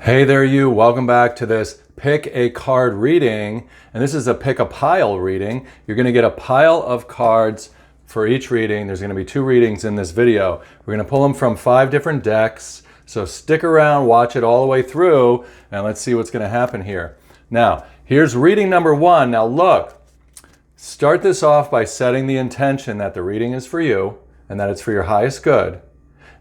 Hey there you, welcome back to this pick a card reading, and this is a pick a pile reading. You're going to get a pile of cards for each reading. There's going to be 2 readings in this video. We're going to pull them from 5 different decks, so stick around, watch it all the way through, and let's see what's going to happen here. Now, here's reading number 1. Now look, start this off by setting the intention that the reading is for you, and that it's for your highest good,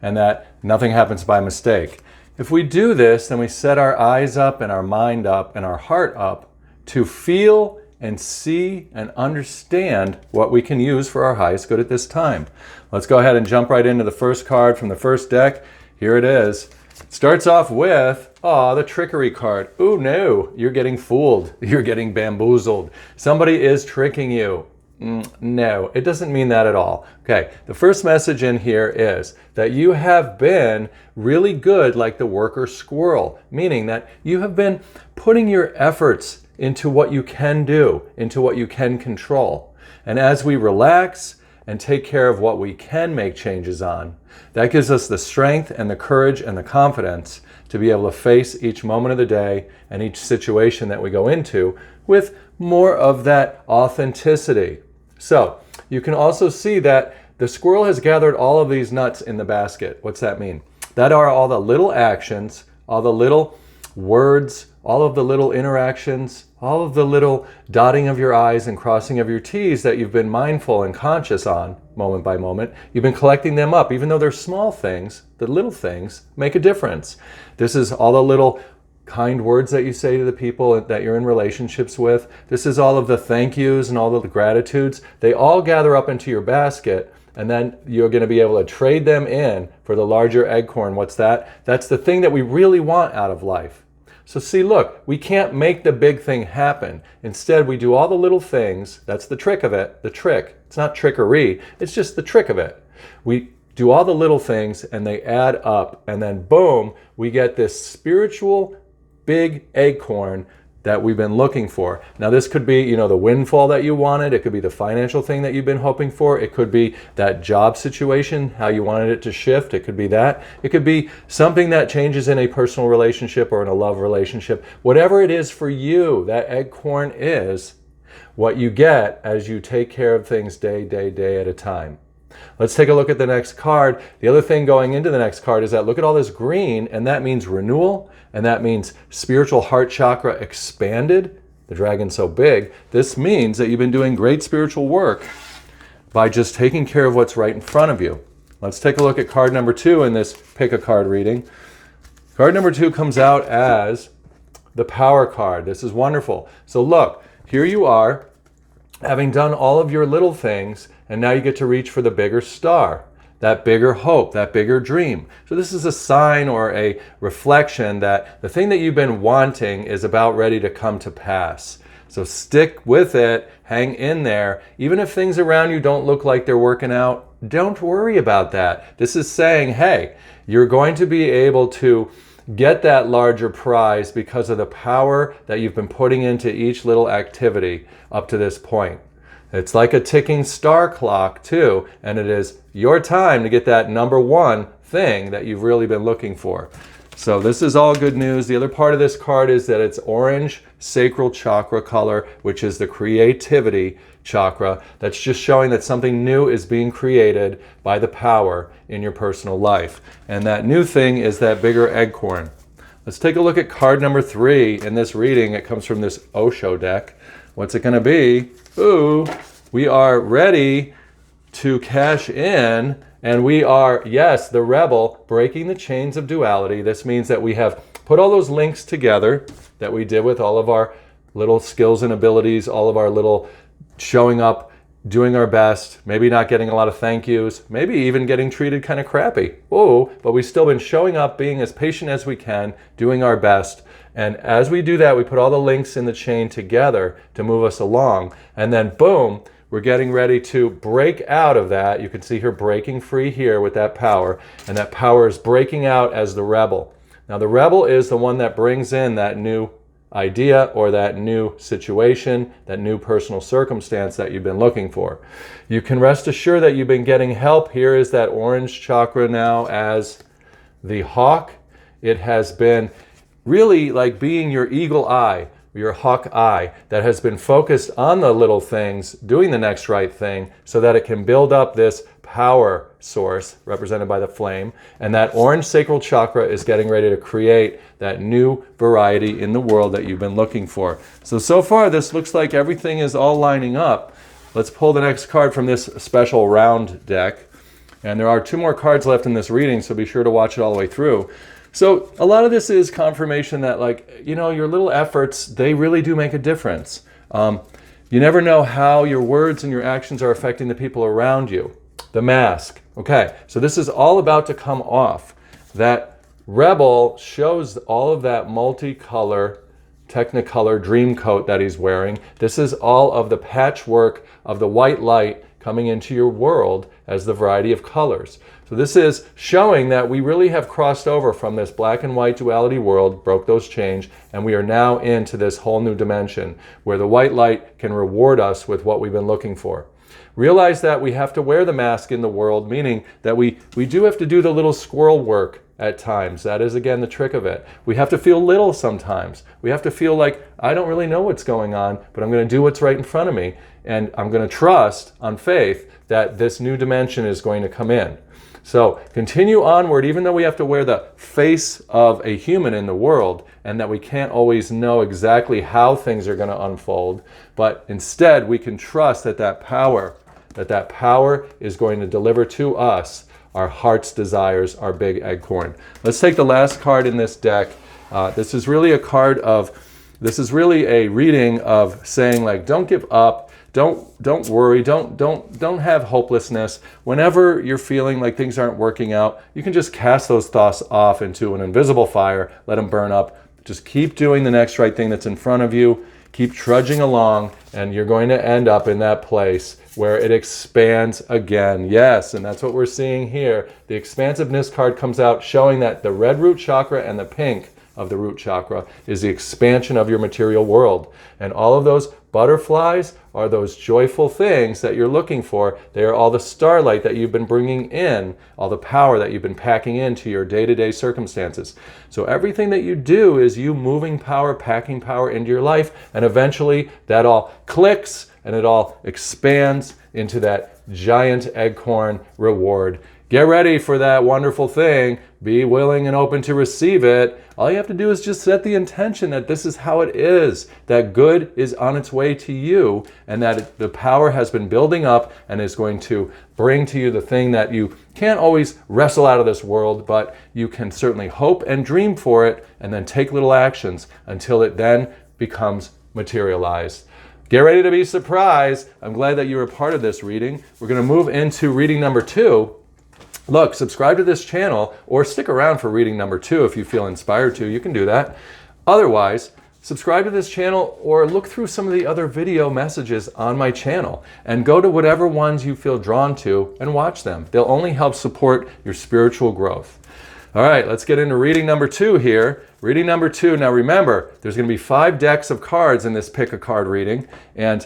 and that nothing happens by mistake. If we do this, then we set our eyes up and our mind up and our heart up to feel and see and understand what we can use for our highest good at this time. Let's go ahead and jump right into the first card from the first deck. Here it is. It starts off with, the trickery card. Ooh, no, you're getting fooled. You're getting bamboozled. Somebody is tricking you. No, it doesn't mean that at all. Okay, the first message in here is that you have been really good like the worker squirrel, meaning that you have been putting your efforts into what you can do, into what you can control. And as we relax and take care of what we can make changes on, that gives us the strength and the courage and the confidence to be able to face each moment of the day and each situation that we go into with more of that authenticity. So you can also see that the squirrel has gathered all of these nuts in the basket. What's that mean? That are all the little actions, all the little words, all of the little interactions, all of the little dotting of your I's and crossing of your T's that you've been mindful and conscious on moment by moment. You've been collecting them up. Even though they're small things, the little things make a difference. This is all the little kind words that you say to the people that you're in relationships with. This is all of the thank yous and all of the gratitudes. They all gather up into your basket, and then you're going to be able to trade them in for the larger acorn. What's that? That's the thing that we really want out of life. So see, look, we can't make the big thing happen. Instead, we do all the little things. That's the trick of it. The trick. It's not trickery. It's just the trick of it. We do all the little things, and they add up, and then boom, we get this spiritual big acorn that we've been looking for. Now this could be, the windfall that you wanted. It could be the financial thing that you've been hoping for. It could be that job situation, how you wanted it to shift. It could be that. It could be something that changes in a personal relationship or in a love relationship. Whatever it is for you, that acorn is what you get as you take care of things day at a time. Let's take a look at the next card. The other thing going into the next card is that look at all this green, and that means renewal, and that means spiritual heart chakra expanded. The dragon's so big. This means that you've been doing great spiritual work by just taking care of what's right in front of you. Let's take a look at card number 2 in this pick a card reading. Card number 2 comes out as the power card. This is wonderful. So look, here you are, having done all of your little things, and now you get to reach for the bigger star, that bigger hope, that bigger dream. So this is a sign or a reflection that the thing that you've been wanting is about ready to come to pass. So stick with it, hang in there. Even if things around you don't look like they're working out, don't worry about that. This is saying, hey, you're going to be able to get that larger prize because of the power that you've been putting into each little activity up to this point. It's like a ticking star clock too, and it is your time to get that number 1 thing that you've really been looking for. So this is all good news. The other part of this card is that it's orange sacral chakra color, which is the creativity chakra. That's just showing that something new is being created by the power in your personal life. And that new thing is that bigger acorn. Let's take a look at card number 3 in this reading. It comes from this Osho deck. What's it going to be? Ooh, we are ready to cash in, and we are, yes, the rebel, breaking the chains of duality. This means that we have put all those links together that we did with all of our little skills and abilities, all of our little showing up, doing our best, maybe not getting a lot of thank yous, maybe even getting treated kind of crappy. Oh, but we've still been showing up, being as patient as we can, doing our best. And as we do that, we put all the links in the chain together to move us along. And then boom, we're getting ready to break out of that. You can see her breaking free here with that power. And that power is breaking out as the rebel. Now the rebel is the one that brings in that new idea or that new situation, that new personal circumstance that you've been looking for. You can rest assured that you've been getting help. Here is that orange chakra now as the hawk. It has been really like being your eagle eye, your hawk eye that has been focused on the little things, doing the next right thing so that it can build up this power source represented by the flame. And that orange sacral chakra is getting ready to create that new variety in the world that you've been looking for. So far this looks like everything is all lining up. Let's pull the next card from this special round deck. And there are 2 more cards left in this reading, so be sure to watch it all the way through. So a lot of this is confirmation that, like, you know, your little efforts, they really do make a difference. You never know how your words and your actions are affecting the people around you. The mask. Okay, so this is all about to come off. That rebel shows all of that multicolor, technicolor dream coat that he's wearing. This is all of the patchwork of the white light coming into your world as the variety of colors. So this is showing that we really have crossed over from this black and white duality world, broke those chains, and we are now into this whole new dimension where the white light can reward us with what we've been looking for. Realize that we have to wear the mask in the world, meaning that we do have to do the little squirrel work at times. That is, again, the trick of it. We have to feel little sometimes. We have to feel like, I don't really know what's going on, but I'm going to do what's right in front of me. And I'm going to trust on faith that this new dimension is going to come in. So continue onward, even though we have to wear the face of a human in the world and that we can't always know exactly how things are going to unfold. But instead, we can trust that that power is going to deliver to us our heart's desires, our big acorn. Let's take the last card in this deck. This is really a reading of saying, like, don't give up. Don't worry, don't have hopelessness. Whenever you're feeling like things aren't working out, you can just cast those thoughts off into an invisible fire, let them burn up. Just keep doing the next right thing that's in front of you. Keep trudging along, and you're going to end up in that place where it expands again. Yes, and that's what we're seeing here. The expansiveness card comes out showing that the red root chakra and the pink of the root chakra is the expansion of your material world. And all of those butterflies are those joyful things that you're looking for. They are all the starlight that you've been bringing in, all the power that you've been packing into your day-to-day circumstances. So everything that you do is you moving power, packing power into your life, and eventually that all clicks and it all expands into that giant acorn reward. Get ready for that wonderful thing. Be willing and open to receive it. All you have to do is just set the intention that this is how it is, that good is on its way to you, and that the power has been building up and is going to bring to you the thing that you can't always wrestle out of this world, but you can certainly hope and dream for it and then take little actions until it then becomes materialized. Get ready to be surprised. I'm glad that you were a part of this reading. We're going to move into reading number 2. Look, subscribe to this channel or stick around for reading number 2 if you feel inspired to. You can do that. Otherwise, subscribe to this channel or look through some of the other video messages on my channel and go to whatever ones you feel drawn to and watch them. They'll only help support your spiritual growth. All right, let's get into reading number 2 here. Reading number 2. Now remember, there's going to be 5 decks of cards in this pick a card reading, and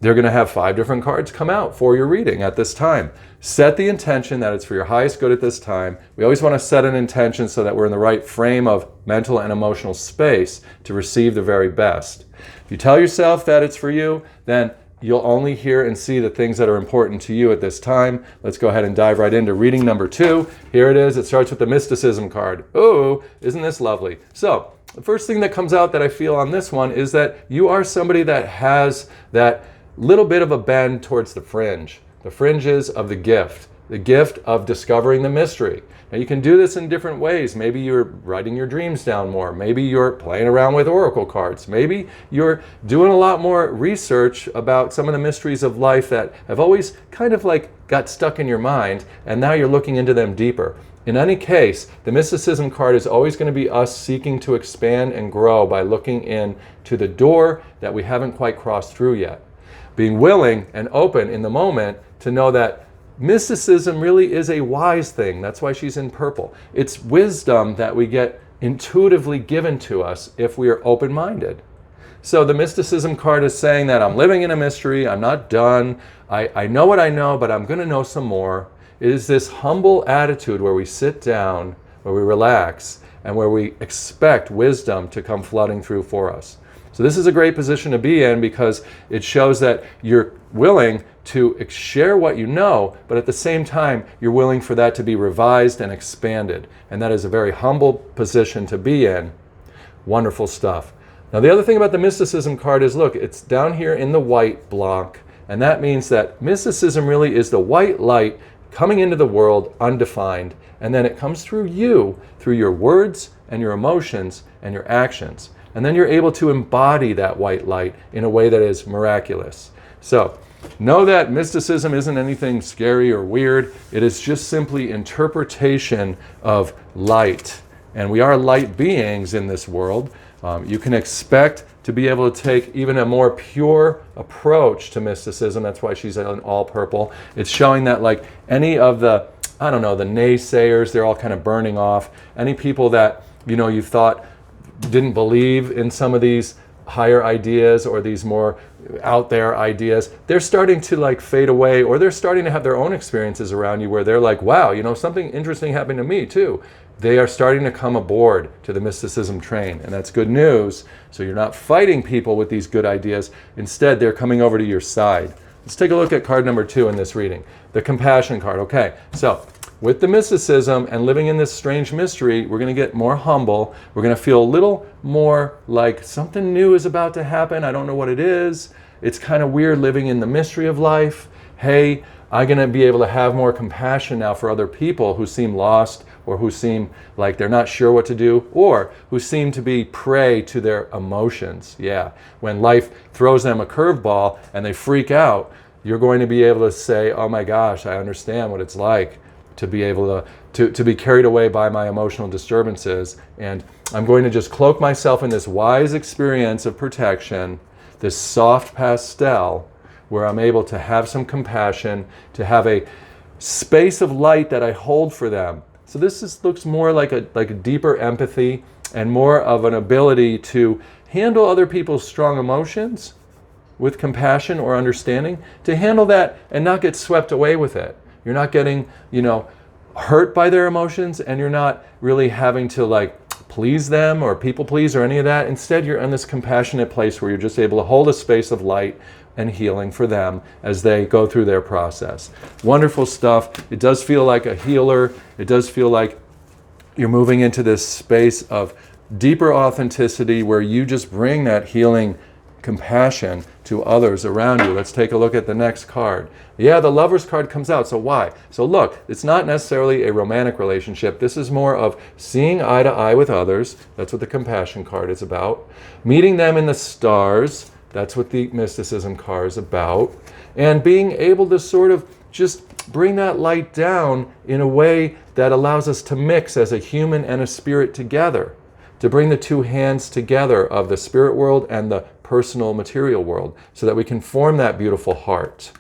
they're going to have 5 different cards come out for your reading at this time. Set the intention that it's for your highest good at this time. We always want to set an intention so that we're in the right frame of mental and emotional space to receive the very best. If you tell yourself that it's for you, then you'll only hear and see the things that are important to you at this time. Let's go ahead and dive right into reading number 2. Here it is. It starts with the mysticism card. Oh, isn't this lovely? So the first thing that comes out that I feel on this one is that you are somebody that has that little bit of a bend towards the fringes of the gift of discovering the mystery. Now you can do this in different ways. Maybe you're writing your dreams down more. Maybe you're playing around with oracle cards. Maybe you're doing a lot more research about some of the mysteries of life that have always kind of like got stuck in your mind, and now you're looking into them deeper. In any case, the mysticism card is always going to be us seeking to expand and grow by looking in to the door that we haven't quite crossed through yet. Being willing and open in the moment to know that mysticism really is a wise thing. That's why she's in purple. It's wisdom that we get intuitively given to us if we are open-minded. So the mysticism card is saying that I'm living in a mystery, I'm not done, I know what I know, but I'm going to know some more. It is this humble attitude where we sit down, where we relax, and where we expect wisdom to come flooding through for us. So this is a great position to be in because it shows that you're willing to share what you know, but at the same time, you're willing for that to be revised and expanded. And that is a very humble position to be in. Wonderful stuff. Now, the other thing about the mysticism card is, look, it's down here in the white block, and that means that mysticism really is the white light coming into the world undefined, and then it comes through you, through your words and your emotions and your actions. And then you're able to embody that white light in a way that is miraculous. So, know that mysticism isn't anything scary or weird. It is just simply interpretation of light. And we are light beings in this world. You can expect to be able to take even a more pure approach to mysticism. That's why she's in all purple. It's showing that like any of the, the naysayers, they're all kind of burning off. Any people that, you thought didn't believe in some of these higher ideas or these more out there ideas, they're starting to like fade away, or they're starting to have their own experiences around you where they're like, wow, something interesting happened to me too. They are starting to come aboard to the mysticism train, and that's good news. So you're not fighting people with these good ideas. Instead, they're coming over to your side. Let's take a look at card number 2 in this reading, the compassion card. Okay, so with the mysticism and living in this strange mystery, we're going to get more humble. We're going to feel a little more like something new is about to happen. I don't know what it is. It's kind of weird living in the mystery of life. Hey, I'm going to be able to have more compassion now for other people who seem lost, or who seem like they're not sure what to do, or who seem to be prey to their emotions. Yeah, when life throws them a curveball and they freak out, you're going to be able to say, oh my gosh, I understand what it's like to be able to be carried away by my emotional disturbances. And I'm going to just cloak myself in this wise experience of protection, this soft pastel, where I'm able to have some compassion, to have a space of light that I hold for them. So this looks more like a deeper empathy and more of an ability to handle other people's strong emotions with compassion or understanding, to handle that and not get swept away with it. You're not getting, hurt by their emotions, and you're not really having to please them or people please or any of that. Instead, you're in this compassionate place where you're just able to hold a space of light and healing for them as they go through their process. Wonderful stuff. It does feel like a healer. It does feel like you're moving into this space of deeper authenticity where you just bring that healing compassion to others around you. Let's take a look at the next card. Yeah, the Lover's card comes out. So why? So look, it's not necessarily a romantic relationship. This is more of seeing eye to eye with others. That's what the compassion card is about. Meeting them in the stars. That's what the mysticism card is about. And being able to sort of just bring that light down in a way that allows us to mix as a human and a spirit together, to bring the two hands together of the spirit world and the personal material world, so that we can form that beautiful heart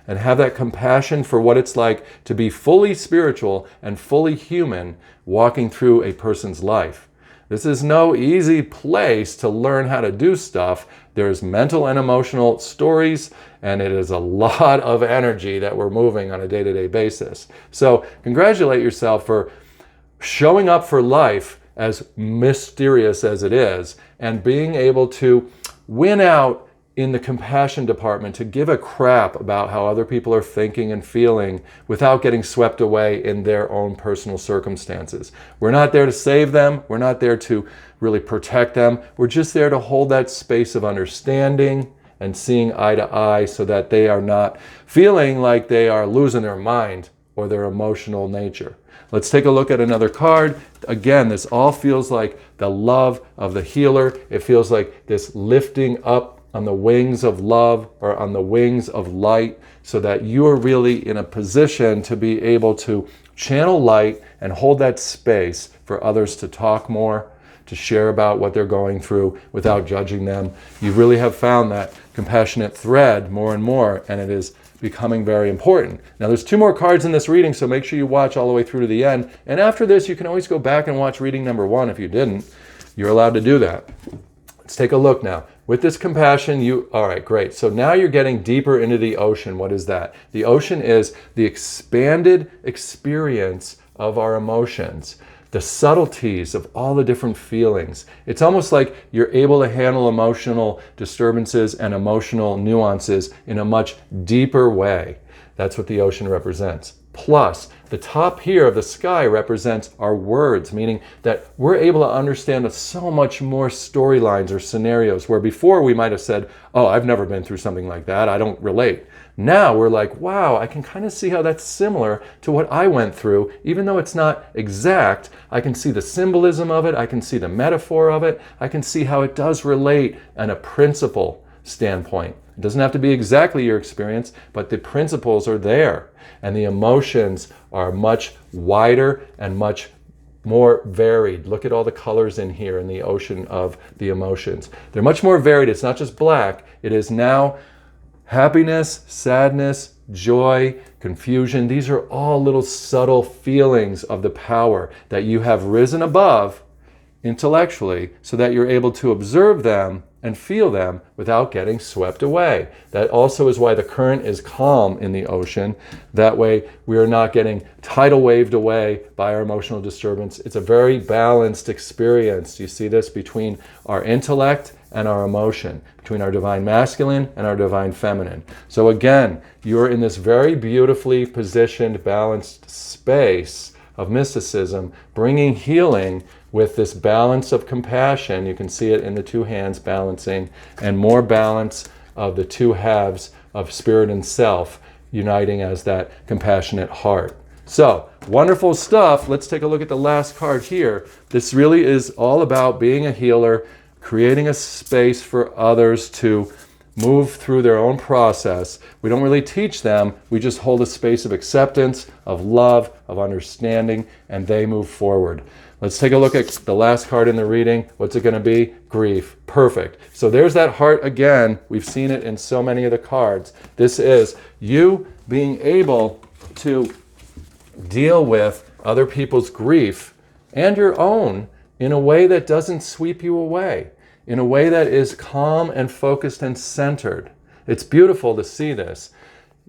and have that compassion for what it's like to be fully spiritual and fully human walking through a person's life. This is no easy place to learn how to do stuff. There's mental and emotional stories, and it is a lot of energy that we're moving on a day-to-day basis. So congratulate yourself for showing up for life, as mysterious as it is, and being able to win out in the compassion department, to give a crap about how other people are thinking and feeling without getting swept away in their own personal circumstances. We're not there to save them. We're not there to really protect them. We're just there to hold that space of understanding and seeing eye to eye, so that they are not feeling like they are losing their mind or their emotional nature. Let's take a look at another card. Again, this all feels like the love of the healer. It feels like this lifting up on the wings of love, or on the wings of light, so that you are really in a position to be able to channel light and hold that space for others to talk more, to share about what they're going through without judging them. You really have found that compassionate thread more and more, and it is becoming very important. Now, there's 2 more cards in this reading, so make sure you watch all the way through to the end. And after this, you can always go back and watch reading number 1 if you didn't. You're allowed to do that. Let's take a look now. With this compassion, all right, great. So now you're getting deeper into the ocean. What is that? The ocean is the expanded experience of our emotions. the subtleties of all the different feelings. It's almost like you're able to handle emotional disturbances and emotional nuances in a much deeper way. That's what the ocean represents. Plus, the top here of the sky represents our words, meaning that we're able to understand so much more storylines or scenarios where before we might have said, oh, I've never been through something like that, I don't relate. Now we're like, wow, I can kind of see how that's similar to what I went through. Even though it's not exact, I can see the symbolism of it, I can see the metaphor of it, I can see how it does relate on a principle standpoint. It doesn't have to be exactly your experience, but the principles are there. And the emotions are much wider and much more varied. Look at all the colors in here in the ocean of the emotions. They're much more varied. It's not just black. It is now happiness, sadness, joy, confusion. These are all little subtle feelings of the power that you have risen above intellectually so that you're able to observe them and feel them without getting swept away. That also is why the current is calm in the ocean. That way we are not getting tidal waved away by our emotional disturbance. It's a very balanced experience. You see this between our intellect and our emotion, between our divine masculine and our divine feminine. So again, you're in this very beautifully positioned, balanced space of mysticism, bringing healing with this balance of compassion. You can see it in the two hands balancing, and more balance of the two halves of spirit and self uniting as that compassionate heart. So, wonderful stuff. Let's take a look at the last card here. This really is all about being a healer, creating a space for others to move through their own process. We don't really teach them. We just hold a space of acceptance, of love, of understanding, and they move forward. Let's take a look at the last card in the reading. What's it going to be? Grief. Perfect. So there's that heart again. We've seen it in so many of the cards. This is you being able to deal with other people's grief and your own in a way that doesn't sweep you away, in a way that is calm and focused and centered. It's beautiful to see this.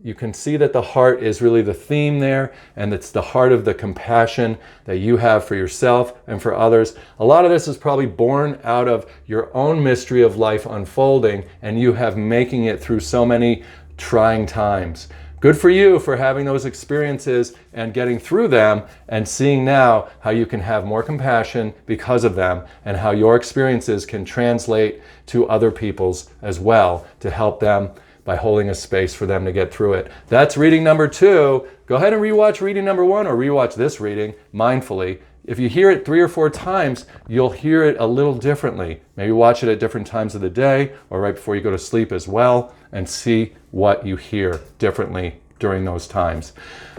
You can see that the heart is really the theme there, and it's the heart of the compassion that you have for yourself and for others. A lot of this is probably born out of your own mystery of life unfolding, and you have making it through so many trying times. Good for you for having those experiences and getting through them and seeing now how you can have more compassion because of them and how your experiences can translate to other people's as well to help them by holding a space for them to get through it. That's reading number 2. Go ahead and rewatch reading number 1 or rewatch this reading mindfully. If you hear it 3 or 4 times, you'll hear it a little differently. Maybe watch it at different times of the day or right before you go to sleep as well, and see what you hear differently during those times.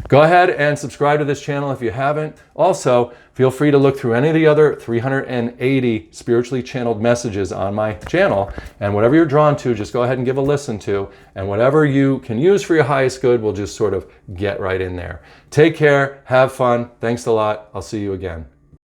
Go ahead and subscribe to this channel if you haven't. Also, feel free to look through any of the other 380 spiritually channeled messages on my channel, and whatever you're drawn to, just go ahead and give a listen to, and whatever you can use for your highest good will just sort of get right in there. Take care, have fun, thanks a lot, I'll see you again.